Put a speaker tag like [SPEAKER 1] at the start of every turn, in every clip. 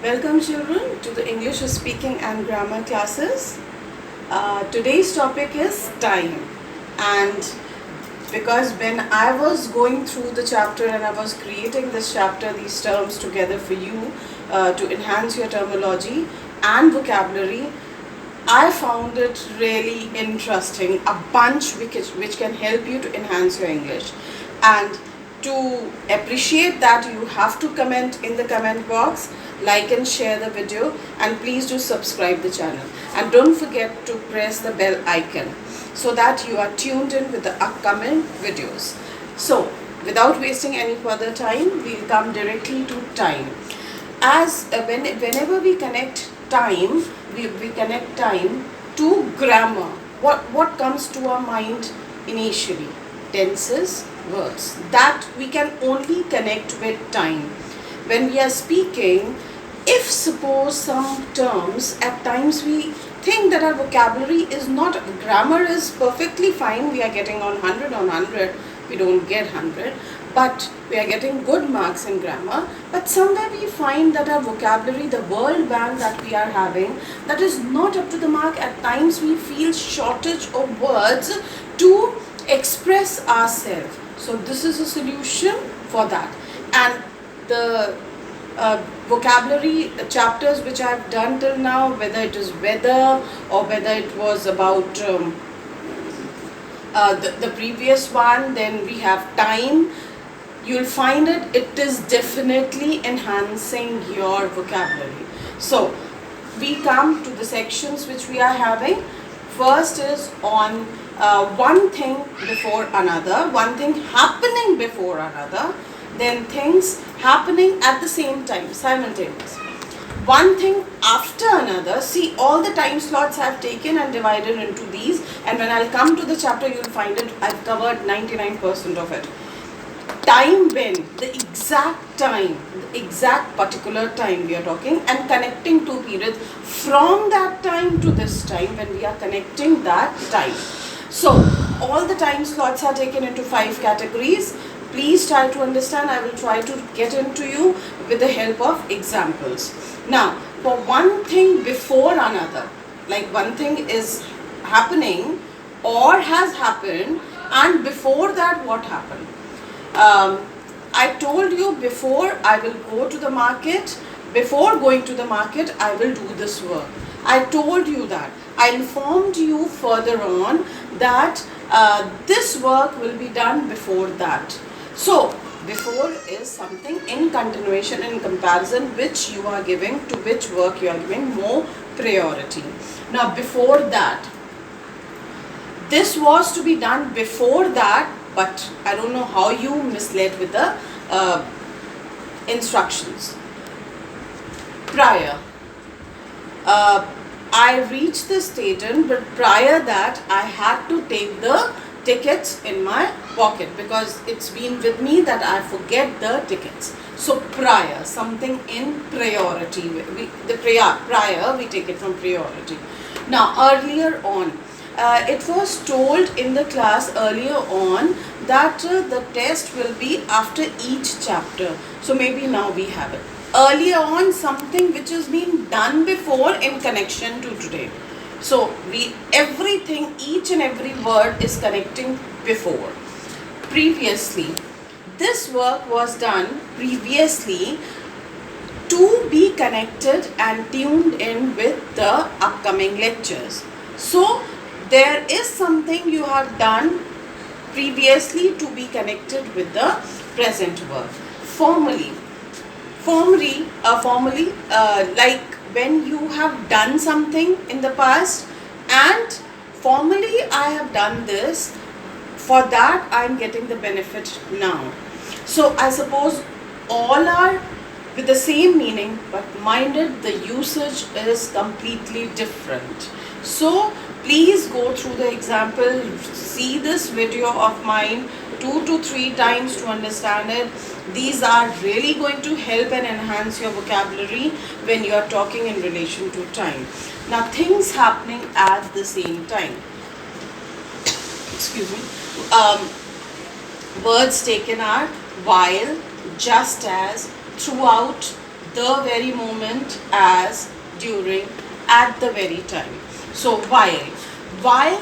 [SPEAKER 1] Welcome children to the English speaking and grammar classes. Today's topic is time, and because when I was going through the chapter and I was creating this chapter, these terms together for you to enhance your terminology and vocabulary, I found it really interesting, a bunch which can help you to enhance your English. And to appreciate that, you have to comment in the comment box, like and share the video, and please do subscribe the channel. And don't forget to press the bell icon so that you are tuned in with the upcoming videos. So, without wasting any further time, we'll come directly to time. As whenever we connect time, we connect time to grammar. What comes to our mind initially? Tenses, words. That we can only connect with time. When we are speaking, if suppose some terms, at times we think that our vocabulary is not, grammar is perfectly fine, we are getting on 100 on 100, we don't get 100, but we are getting good marks in grammar, but somewhere we find that our vocabulary, the word bank that we are having, that is not up to the mark. At times we feel shortage of words to express ourselves. So this is a solution for that. And the vocabulary chapters which I have done till now, whether it is weather or whether it was about the previous one, then we have time, you'll find it is definitely enhancing your vocabulary. So we come to the sections which we are having. First is on one thing before another, one thing happening before another, then things happening at the same time, simultaneous. One thing after another. See, all the time slots I have taken and divided into these, and when I'll come to the chapter, you'll find it, I've covered 99% of it. Time when, the exact time, the exact particular time we are talking, and connecting two periods from that time to this time when we are connecting that time. So, all the time slots are taken into 5 categories. Please try to understand. I will try to get into you with the help of examples. Now, for one thing before another, like one thing is happening or has happened, and before that what happened? I told you before I will go to the market, before going to the market I will do this work. I told you that. I informed you further on that this work will be done before that. So, before is something in continuation, in comparison, which you are giving, to which work you are giving more priority. Now, before that, this was to be done before that, but I don't know how you misled with the instructions. Prior. I reached the station, but prior that I had to take the tickets in my pocket because it's been with me that I forget the tickets. So prior, something in priority. Prior, we take it from priority. Now, earlier on, it was told in the class earlier on that the test will be after each chapter. So maybe now we have it. Earlier on, something which has been done before in connection to today. So everything, each and every word is connecting before. Previously, this work was done previously to be connected and tuned in with the upcoming lectures. So there is something you have done previously to be connected with the present work. Formally, like when you have done something in the past and formally I have done this, for that I am getting the benefit now. So I suppose all are with the same meaning, but minded the usage is completely different. So please go through the example, see this video of mine 2 to 3 times to understand it. These are really going to help and enhance your vocabulary when you are talking in relation to time. Now, things happening at the same time. Excuse me. Words taken are while, just as, throughout, the very moment, as, during, at the very time. So while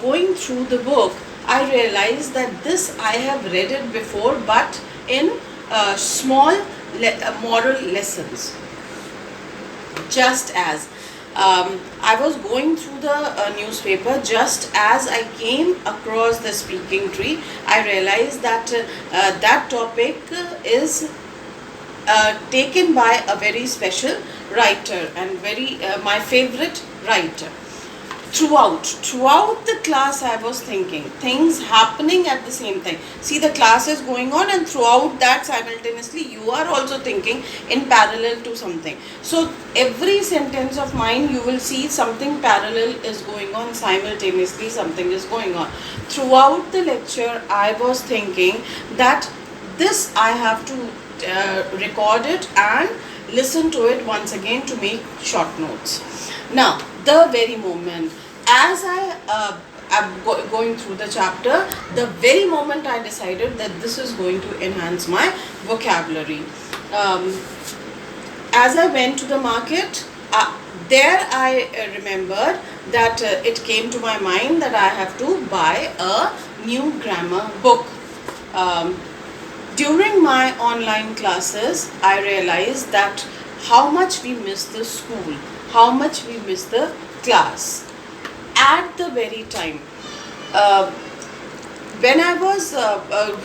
[SPEAKER 1] going through the book, I realized that this I have read it before, but in small moral lessons. Just as I was going through the newspaper, just as I came across the speaking tree, I realized that that topic is taken by a very special writer and very my favorite writer. Throughout the class, I was thinking things happening at the same time. See, the class is going on, and throughout that, simultaneously, you are also thinking in parallel to something. So every sentence of mine, you will see something parallel is going on, simultaneously something is going on. Throughout the lecture, I was thinking that this I have to record it and listen to it once again to make short notes. Now, the very moment, as I am going through the chapter, the very moment I decided that this is going to enhance my vocabulary. As I went to the market, there I remembered that it came to my mind that I have to buy a new grammar book. During my online classes, I realized that how much we miss the school, how much we miss the class. At the very time, when I was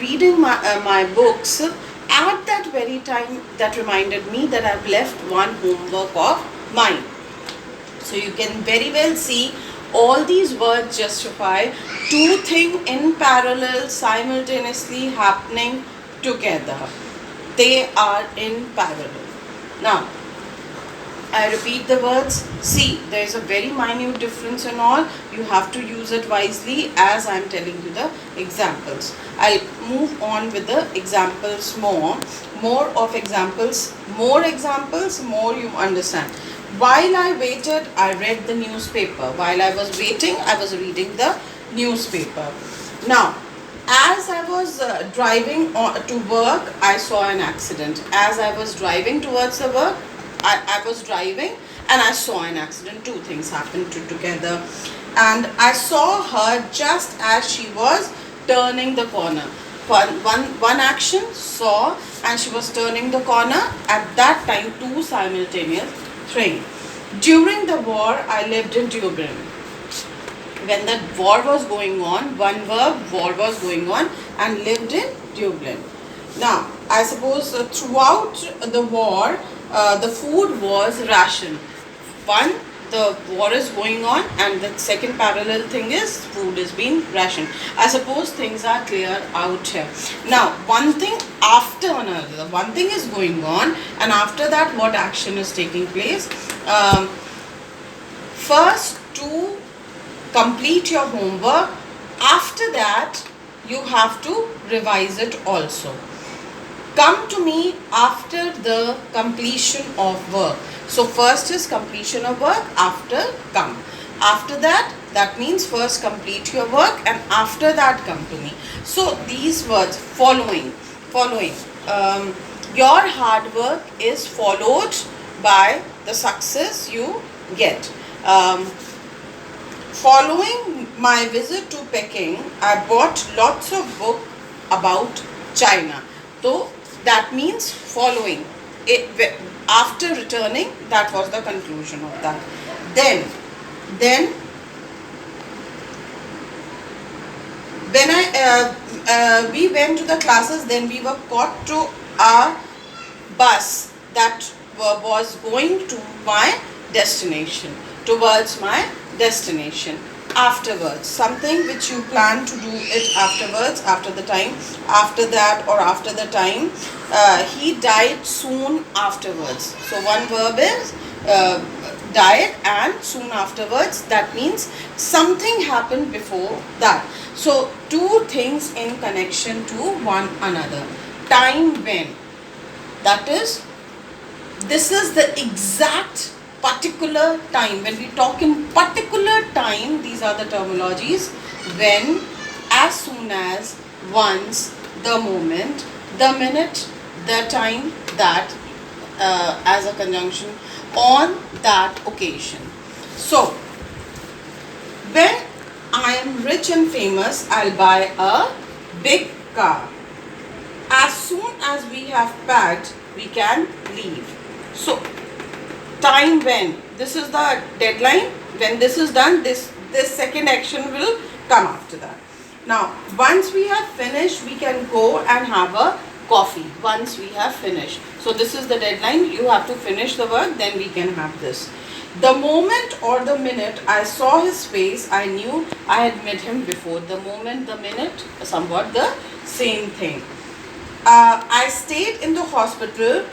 [SPEAKER 1] reading my books, at that very time, that reminded me that I've left one homework of mine. So you can very well see all these words justify two things in parallel, simultaneously happening together. They are in parallel. Now, I repeat the words. See, there is a very minute difference in all. You have to use it wisely as I am telling you the examples. I'll move on with the examples more. More examples, more you understand. While I waited, I read the newspaper. While I was waiting, I was reading the newspaper. Now, as I was driving to work, I saw an accident. As I was driving towards the work, I was driving and I saw an accident. Two things happened together. And I saw her just as she was turning the corner. One action, saw, and she was turning the corner. At that time, two simultaneous things. During the war, I lived in Dublin. When the war was going on, one verb, war was going on, and lived in Dublin. Now, I suppose throughout the war, the food was rationed. One, the war is going on, and the second parallel thing is food is being rationed. I suppose things are clear out here. Now, one thing after another, one thing is going on, and after that, what action is taking place? First, to complete your homework. After that, you have to revise it also. Come to me after the completion of work. So first is completion of work, after come. After that, that means first complete your work and after that come to me. So these words, following. Your hard work is followed by the success you get. Following my visit to Peking, I bought lots of books about China. So that means following. After returning, that was the conclusion of that. Then when we went to the classes, then we were caught to a bus that was going to my destination, towards my destination. Afterwards, something which you plan to do it afterwards, after the time, after that or after the time. He died soon afterwards. So one verb is died and soon afterwards. That means something happened before that. So two things in connection to one another. Time when. That is, this is the exact particular time. When we talk in particular time, these are the terminologies. When, as soon as, once, the moment, the minute, the time, that, as a conjunction on that occasion. So, when I am rich and famous, I'll buy a big car. As soon as we have packed, we can leave. So, time when? This is the deadline. When this is done, this second action will come after that. Now, once we have finished, we can go and have a coffee. Once we have finished. So, this is the deadline. You have to finish the work, then we can have this. The moment or the minute I saw his face, I knew I had met him before. The moment, the minute, somewhat the same thing. I stayed in the hospital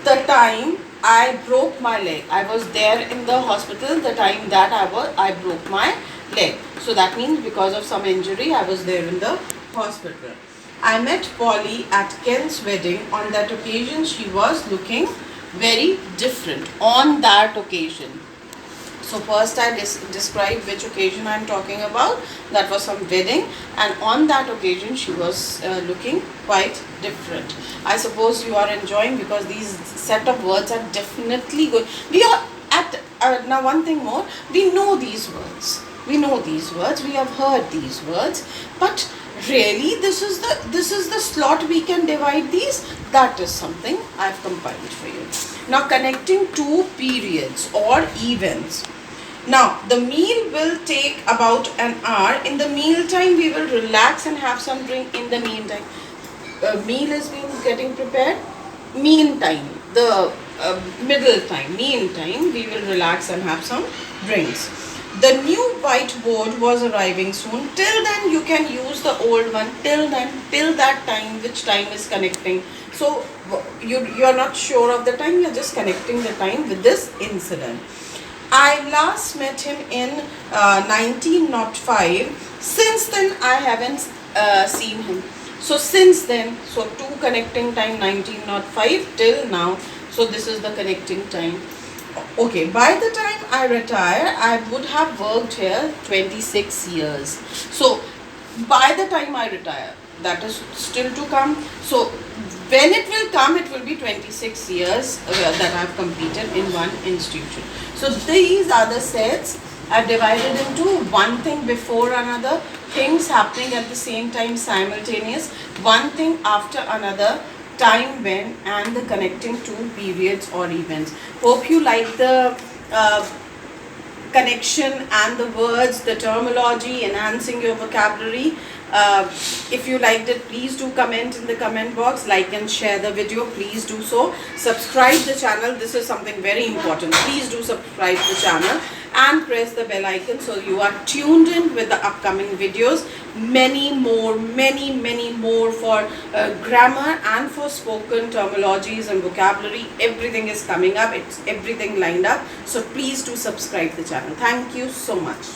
[SPEAKER 1] the time I broke my leg. I was there in the hospital the time that I broke my leg. So that means because of some injury, I was there in the hospital. I met Polly at Ken's wedding. On that occasion, she was looking very different on that occasion. So first I described which occasion I am talking about. That was some wedding, and on that occasion she was looking quite different. I suppose you are enjoying because these set of words are definitely good. We are at now one thing more. We know these words. We know these words. We have heard these words, but really this is the slot we can divide these. That is something I have compiled for you. Now, connecting two periods or events. Now, the meal will take about an hour. In the meal time, we will relax and have some drink in the meantime. Meal is being getting prepared. Meantime, the middle time, meantime, we will relax and have some drinks. The new whiteboard was arriving soon. Till then, you can use the old one. Till then, till that time, which time is connecting. So, you are not sure of the time. You are just connecting the time with this incident. I last met him in 1905. Since then, I haven't seen him. So, since then, so two connecting time 1905 till now. So, this is the connecting time. Okay, by the time I retire, I would have worked here 26 years. So, by the time I retire, that is still to come. So, when it will come, it will be 26 years that I have completed in one institution. So, these are the sets are divided into one thing before another, things happening at the same time, simultaneous, one thing after another, time when, and the connecting two periods or events. Hope you like the connection and the words, the terminology, enhancing your vocabulary. If you liked it, please do comment in the comment box, like and share the video. Please do so. Subscribe the channel. This is something very important. Please do subscribe the channel and press the bell icon so you are tuned in with the upcoming videos. Many more for grammar and for spoken terminologies and vocabulary. Everything is coming up. It's everything lined up. So please do subscribe the channel. Thank you so much.